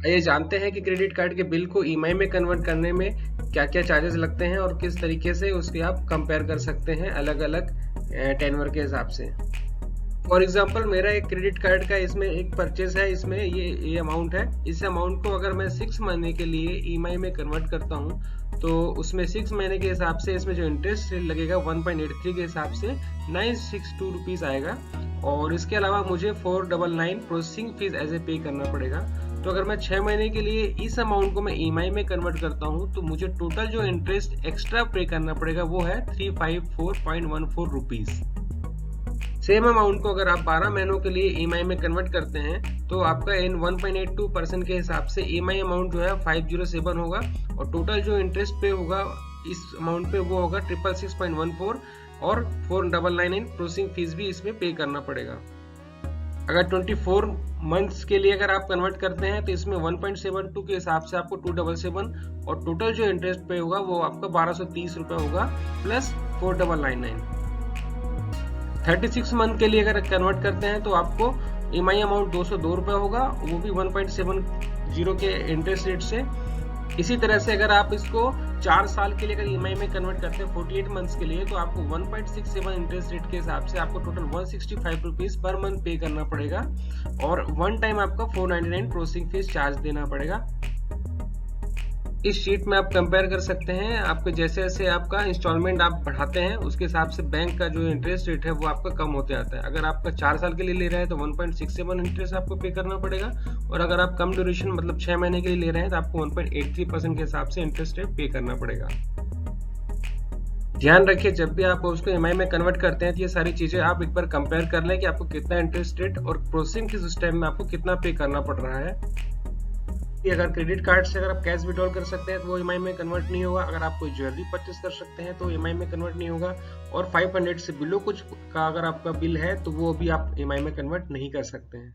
आइए जानते हैं कि क्रेडिट कार्ड के बिल को ईएमआई में कन्वर्ट करने में क्या क्या चार्जेस लगते हैं और किस तरीके से उसके आप कंपेयर कर सकते हैं अलग अलग टेनवर के हिसाब से। फॉर एग्जाम्पल मेरा एक क्रेडिट कार्ड का इसमें एक परचेज है, इसमें ये अमाउंट है। इस अमाउंट को अगर मैं 6 महीने के लिए ईएमआई में कन्वर्ट करता हूँ तो उसमें 6 महीने के हिसाब से इसमें जो इंटरेस्ट रेट लगेगा 1.83 के हिसाब से 962 रुपीज आएगा। और इसके अलावा मुझे 499 प्रोसेसिंग फीस एज ए पे करना पड़ेगा। तो अगर मैं 6 महीने के लिए इस अमाउंट को मैं ईएमआई में कन्वर्ट करता हूँ तो मुझे टोटल जो इंटरेस्ट एक्स्ट्रा पे करना पड़ेगा वो है 354.14 रुपीज। सेम अमाउंट को अगर आप 12 महीनों के लिए ईएमआई में कन्वर्ट करते हैं तो आपका इन 1.82% के हिसाब से ईएमआई अमाउंट जो है 507 होगा और टोटल जो इंटरेस्ट पे होगा इस अमाउंट पे वो होगा 666.14 और 499 प्रोसेसिंग फीस भी इसमें पे करना पड़ेगा। अगर 24 मंथ्स के लिए अगर आप कन्वर्ट करते हैं तो इसमें 1.72 के हिसाब से आपको 277 और टोटल जो इंटरेस्ट पे होगा वो आपका 1230 रुपये होगा प्लस 4999। 36 मंथ के लिए अगर कन्वर्ट करते हैं तो आपको ईएमआई अमाउंट 202 रुपये होगा, वो भी 1.70 के इंटरेस्ट रेट से। इसी तरह से अगर आप इसको 4 साल के लिए अगर ईएमआई में कन्वर्ट करते हैं 48 मंथ्स के लिए तो आपको 1.67 इंटरेस्ट रेट के हिसाब से आपको टोटल 165 रुपीज पर मंथ पे करना पड़ेगा और वन टाइम आपका 499 प्रोसेसिंग फीस चार्ज देना पड़ेगा। इस शीट में आप कंपेयर कर सकते हैं, आपके जैसे जैसे आपका इंस्टॉलमेंट आप बढ़ाते हैं उसके हिसाब से बैंक का जो इंटरेस्ट रेट है वो आपका कम होते आता है। अगर आपका 4 साल के लिए ले रहे हैं तो 1.67 इंटरेस्ट आपको पे करना पड़ेगा और अगर आप कम ड्यूरेशन मतलब 6 महीने के लिए ले रहे हैं तो आपको 1.83% के हिसाब से इंटरेस्ट रेट पे करना पड़ेगा। ध्यान रखिए जब भी आप उसको ईएमआई में कन्वर्ट करते हैं तो ये सारी चीजें आप एक बार कंपेयर कर लें कि आपको कितना इंटरेस्ट रेट और प्रोसेसिंग के सिस्टम में आपको कितना पे करना पड़ रहा है। अगर क्रेडिट कार्ड से अगर आप कैश विड्रॉल कर सकते हैं तो वो ईएमआई में कन्वर्ट नहीं होगा। अगर आप कोई ज्वेलरी परचेस कर सकते हैं तो ईएमआई में कन्वर्ट नहीं होगा और 500 से बिलो कुछ का अगर आपका बिल है तो वो भी आप ईएमआई में कन्वर्ट नहीं कर सकते हैं।